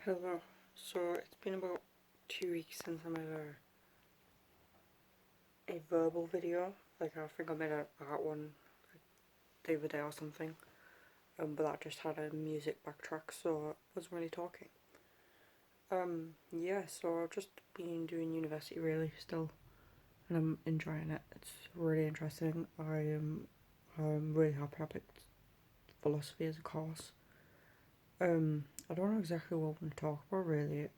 Hello. So it's been about 2 weeks since I made a verbal video. Like I think I made an art one the other day or something. But that just had a music backtrack, so I wasn't really talking. Yeah. So I've just been doing university really still, and I'm enjoying it. It's really interesting. I'm really happy I picked philosophy as a course. I don't know exactly what I want to talk about really.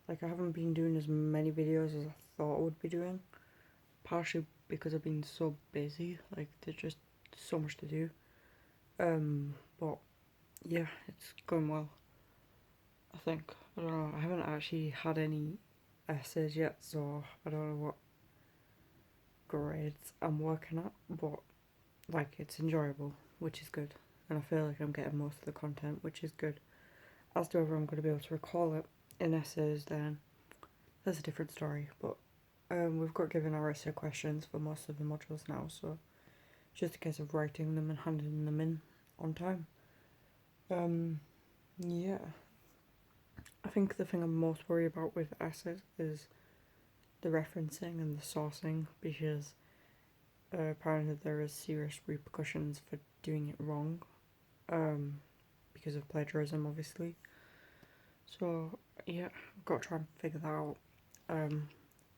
Like I haven't been doing as many videos as I thought I would be doing, partially because I've been so busy. Like there's just so much to do. But yeah, it's going well. I think. I don't know. I haven't actually had any essays yet, so I don't know what grades I'm working at. But like it's enjoyable, which is good, and I feel like I'm getting most of the content, which is good. As to whether I'm going to be able to recall it in essays, then that's a different story. But we've got given our essay questions for most of the modules now, so just a case of writing them and handing them in on time. Yeah. I think the thing I'm most worried about with essays is the referencing and the sourcing, because apparently there is serious repercussions for doing it wrong, because of plagiarism, obviously. So yeah, I've got to try and figure that out.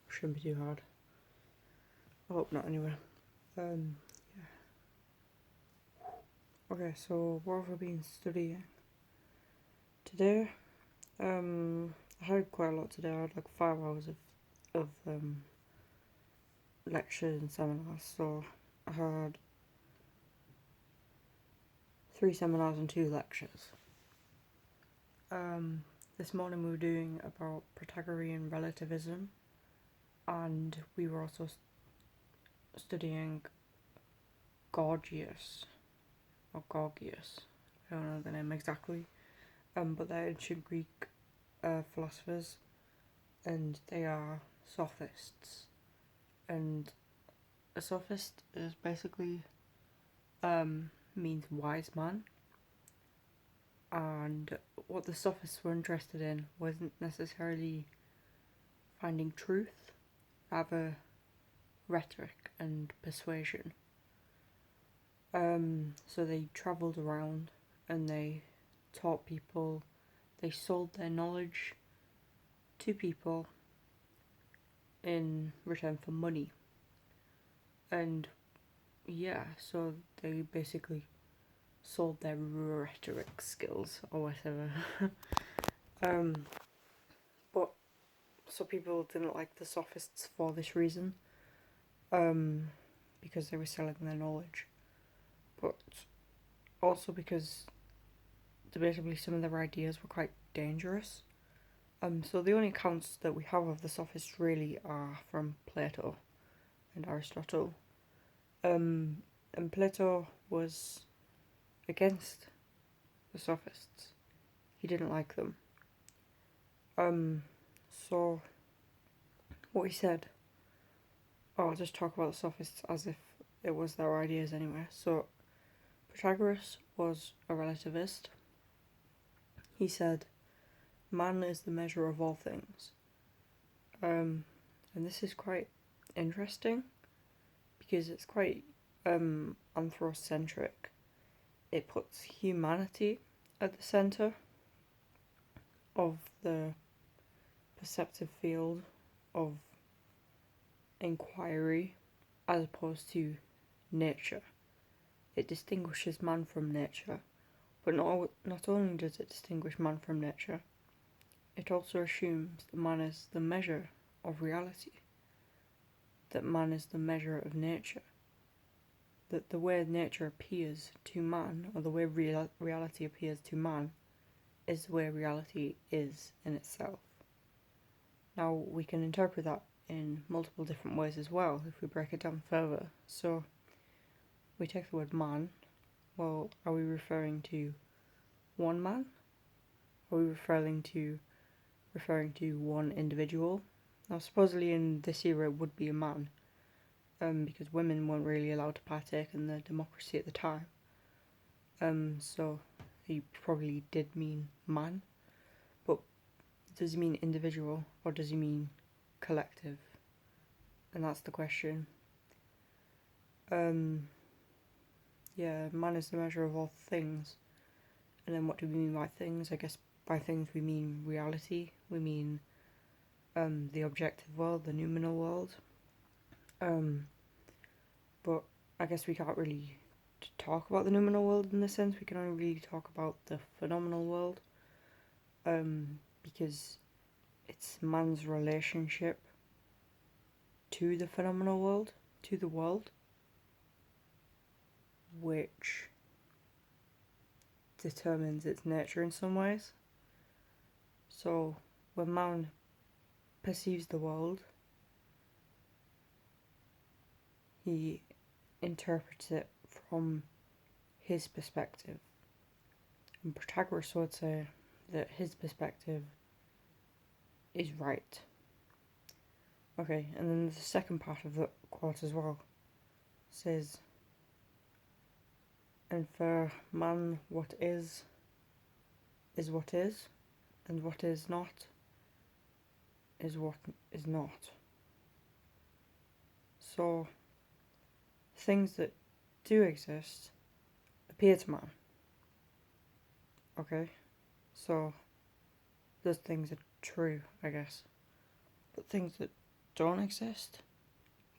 Shouldn't be too hard. I hope not, anyway. Yeah. Okay, so what have I been studying today? I had quite a lot today. I had like 5 hours of lectures and seminars. So I had 3 seminars and 2 lectures. This morning we were doing about Pythagorean relativism, and we were also studying Gorgias or Gorgias. I don't know the name exactly. But they're ancient Greek philosophers, and they are sophists. And a sophist is basically means wise man, and what the sophists were interested in wasn't necessarily finding truth, rather rhetoric and persuasion. So they travelled around and they taught people, they sold their knowledge to people in return for money. And yeah, so they basically sold their rhetoric skills or whatever. But so people didn't like the sophists for this reason, because they were selling their knowledge, but also because debatably some of their ideas were quite dangerous. So the only accounts that we have of the sophists really are from Plato and Aristotle. And Plato was against the sophists. He didn't like them. So what he said, I'll just talk about the sophists as if it was their ideas anyway. So Pythagoras was a relativist. He said, man is the measure of all things. And this is quite interesting because it's quite anthrocentric. It puts humanity at the centre of the perceptive field of inquiry as opposed to nature. It distinguishes man from nature, but not only does it distinguish man from nature, it also assumes that man is the measure of reality, that man is the measure of nature, that the way nature appears to man, or the way reality appears to man, is the way reality is in itself. Now, we can interpret that in multiple different ways as well if we break it down further. So, we take the word man. Well, are we referring to one man? Are we referring to one individual? Now, supposedly in this era it would be a man, because women weren't really allowed to partake in the democracy at the time. So he probably did mean man. does he mean individual or does he mean collective? And that's the question. Yeah, man is the measure of all things. And then what do we mean by things? I guess by things we mean reality. We mean the objective world, the noumenal world. But I guess we can't really talk about the noumenal world in this sense. We can only really talk about the phenomenal world. Because it's man's relationship to the phenomenal world, to the world, which determines its nature in some ways. So when man perceives the world, he interprets it from his perspective. And Protagoras would say that his perspective is right. Okay, and then the second part of the quote as well says, and for man what is what is, and what is not what is not. So things that do exist appear to man. Okay, so those things are true, I guess. But things that don't exist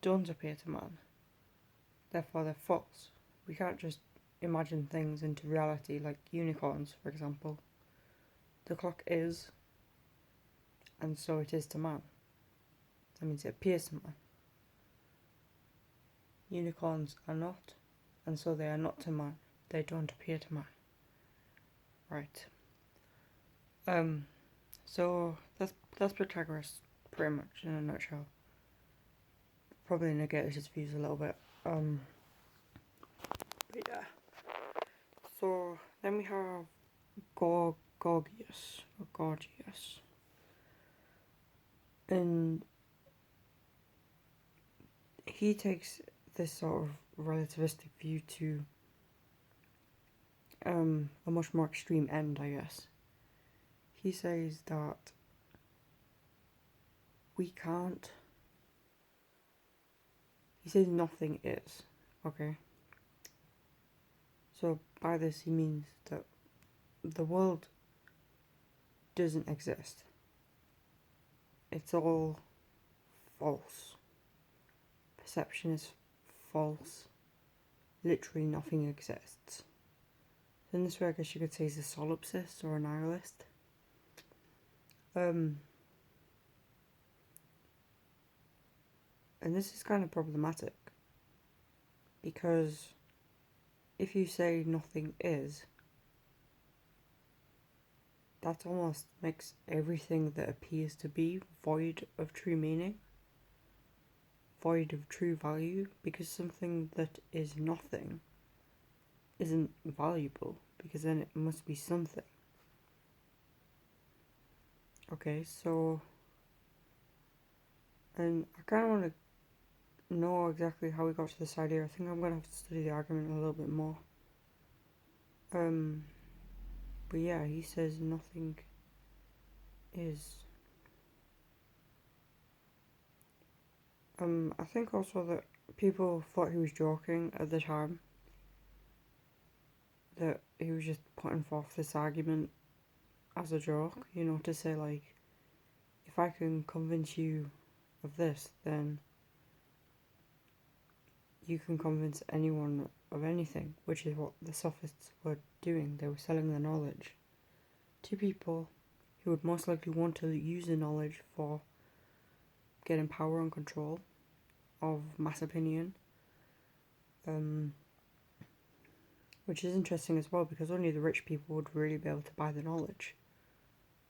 don't appear to man. Therefore, they're false. We can't just imagine things into reality, like unicorns, for example. The clock is, and so it is to man. That means it appears to man. Unicorns are not, and so they are not to man. They don't appear to man. Right. So that's Protagoras pretty much in a nutshell. Probably negated his views a little bit. But yeah. So then we have Gorgias, and he takes this sort of relativistic view to a much more extreme end, I guess. He says that we can't. He says nothing is, okay? So by this he means that the world doesn't exist. It's all false. Perception is false. Literally nothing exists. So in this way I guess you could say he's a solipsist or a nihilist. And this is kind of problematic, because if you say nothing is, that almost makes everything that appears to be void of true meaning, void of true value, because something that is nothing isn't valuable, because then it must be something. Okay, so, and I kind of want to know exactly how we got to this idea. I think I'm going to have to study the argument a little bit more. But yeah, he says nothing is. I think also that people thought he was joking at the time, that he was just putting forth this argument as a joke, you know, to say like, if I can convince you of this, then you can convince anyone of anything, which is what the sophists were doing. They were selling their knowledge to people who would most likely want to use the knowledge for getting power and control of mass opinion, which is interesting as well, because only the rich people would really be able to buy the knowledge,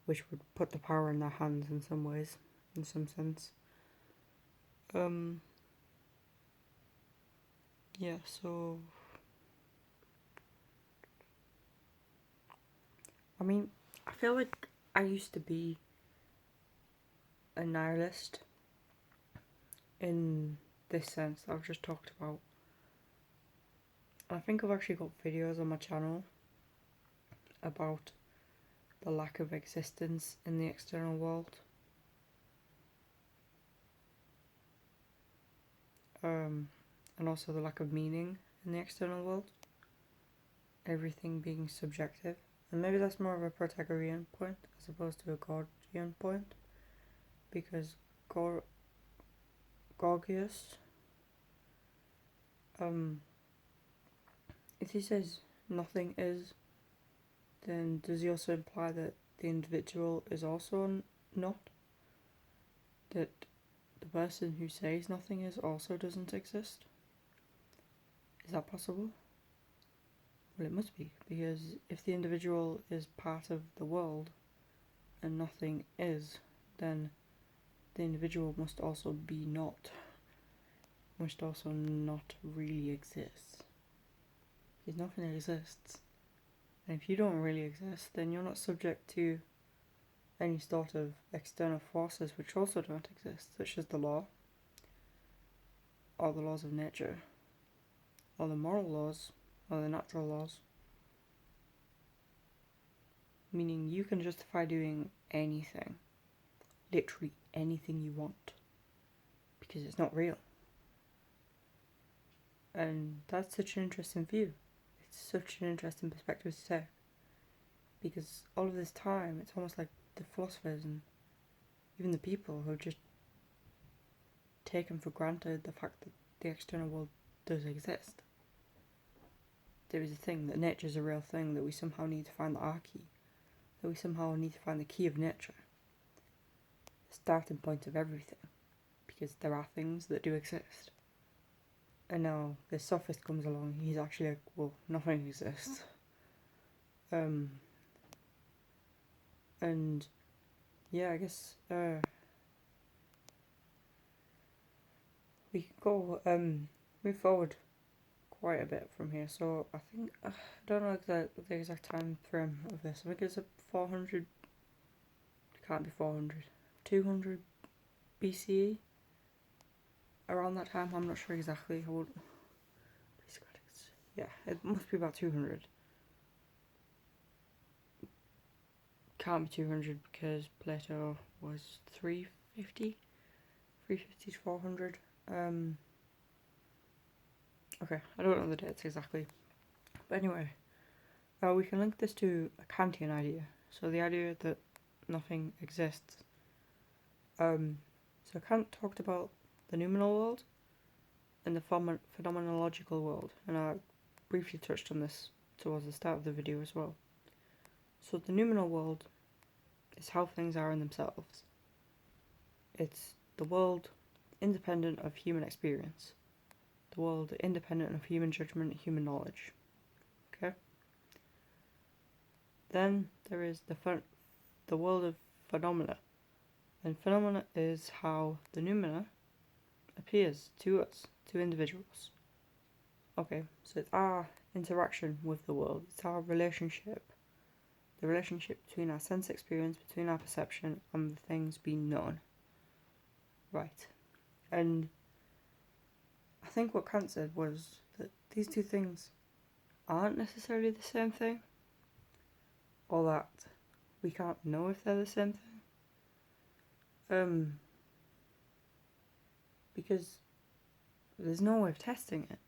which would put the power in their hands in some ways, in some sense. Yeah, so I mean, I feel like I used to be a nihilist in this sense that I've just talked about. I think I've actually got videos on my channel about the lack of existence in the external world. And also the lack of meaning in the external world. Everything being subjective. And maybe that's more of a Protagorean point as opposed to a Gorgian point. Because Gorgias, if he says nothing is, then does he also imply that the individual is also not? That the person who says nothing is also doesn't exist? Is that possible? Well, it must be, because if the individual is part of the world and nothing is, then the individual must also be not. Must also not really exist. Because nothing exists. And if you don't really exist, then you're not subject to any sort of external forces which also don't exist, such as the law, or the laws of nature, or the moral laws, or the natural laws. Meaning you can justify doing anything, literally anything you want, because it's not real. And that's such an interesting view. It's such an interesting perspective to take. Because all of this time, it's almost like the philosophers and even the people have just taken for granted the fact that the external world does exist. There is a thing, that nature is a real thing, that we somehow need to find our key. That we somehow need to find the key of nature. The starting point of everything. Because there are things that do exist. And now the sophist comes along, he's actually like, well, nothing exists. And yeah, I guess we can go move forward quite a bit from here. So I think I don't know the exact time frame of this. I think it's a 400. It can't be 400. 200 BCE. Around that time, I'm not sure exactly. Yeah, it must be about 200. Can't be 200 because Plato was 350 to 400. Okay, I don't know the dates exactly. But anyway, we can link this to a Kantian idea. So the idea that nothing exists. So Kant talked about the noumenal world and the phenomenological world. And I briefly touched on this towards the start of the video as well. So the noumenal world is how things are in themselves. It's the world independent of human experience. The world independent of human judgment, human knowledge. Okay? Then there is the world of phenomena. And phenomena is how the noumena appears to us, to individuals. Okay, so it's our interaction with the world. It's our relationship. The relationship between our sense experience, between our perception, and the things being known. Right. And I think what Kant said was that these two things aren't necessarily the same thing, or that we can't know if they're the same thing. Because there's no way of testing it.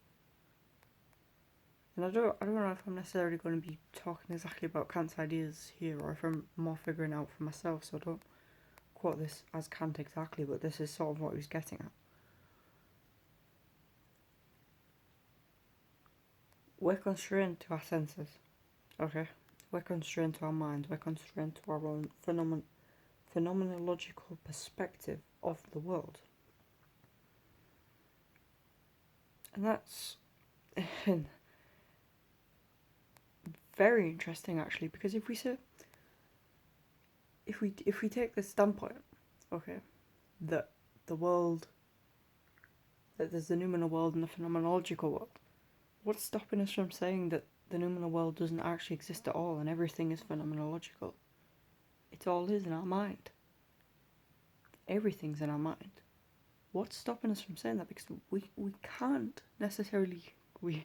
And I don't know if I'm necessarily going to be talking exactly about Kant's ideas here, or if I'm more figuring out for myself, so don't quote this as Kant exactly, but this is sort of what he was getting at. We're constrained to our senses, okay? We're constrained to our minds, we're constrained to our own phenomenological perspective of the world. And that's very interesting actually, because if we take this standpoint, okay, that the world, that there's the noumenal world and the phenomenological world, what's stopping us from saying that the noumenal world doesn't actually exist at all and everything is phenomenological? It all is in our mind. Everything's in our mind. What's stopping us from saying that? Because we can't necessarily, we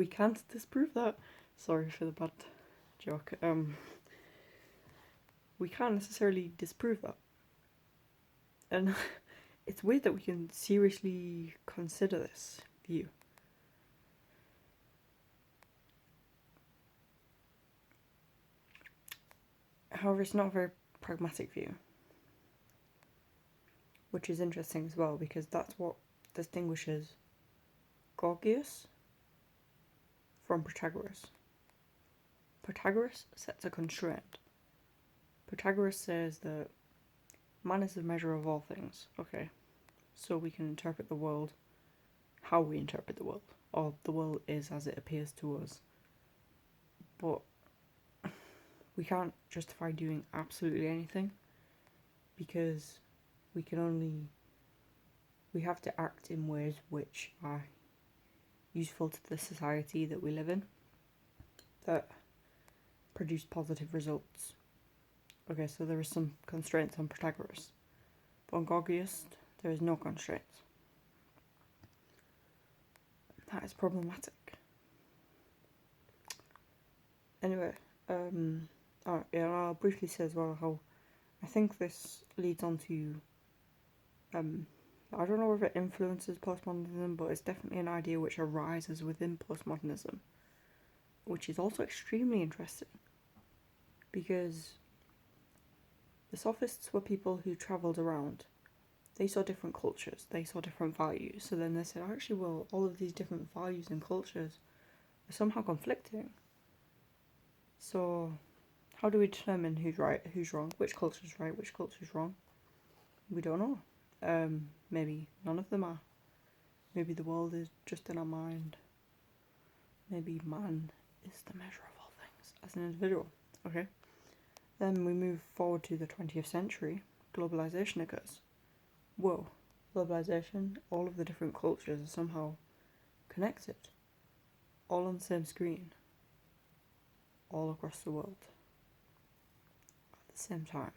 can't disprove that. Sorry for the bad joke. we can't necessarily disprove that. And it's weird that we can seriously consider this view. However, it's not a very pragmatic view, which is interesting as well, because that's what distinguishes Gorgias from Protagoras. Protagoras sets a constraint. Protagoras says that man is the measure of all things. Okay, so we can interpret the world how we interpret the world, or the world is as it appears to us. But we can't justify doing absolutely anything, because we have to act in ways which are useful to the society that we live in, that produce positive results. Okay, so there are some constraints on Protagoras, but on Gorgias there is no constraints. That is problematic. Anyway, I'll briefly say as well how I think this leads on to, I don't know if it influences postmodernism, but it's definitely an idea which arises within postmodernism, which is also extremely interesting, because the sophists were people who travelled around. They saw different cultures, they saw different values, so then they said, actually, well, all of these different values and cultures are somehow conflicting. So how do we determine who's right, who's wrong, which culture's right, which culture's wrong? We don't know. Maybe none of them are. Maybe the world is just in our mind. Maybe man is the measure of all things as an individual. Okay. Then we move forward to the 20th century. Globalization occurs. Whoa. Globalization, all of the different cultures are somehow connected. All on the same screen. All across the world. At the same time.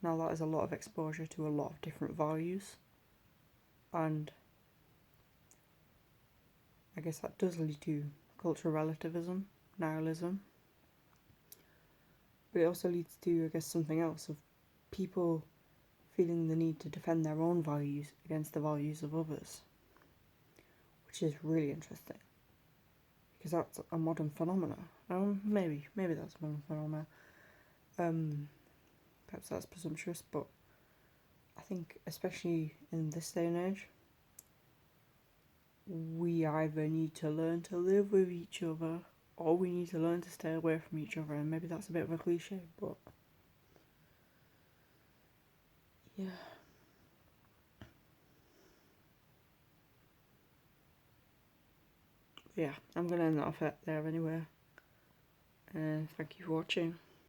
Now that is a lot of exposure to a lot of different values, and I guess that does lead to cultural relativism, nihilism, but it also leads to, I guess, something else, of people feeling the need to defend their own values against the values of others, which is really interesting, because that's a modern phenomenon. Maybe that's a modern phenomenon. Perhaps that's presumptuous, but I think especially in this day and age, we either need to learn to live with each other, or we need to learn to stay away from each other, and maybe that's a bit of a cliche, but yeah. Yeah, I'm going to end that off there anyway. Thank you for watching.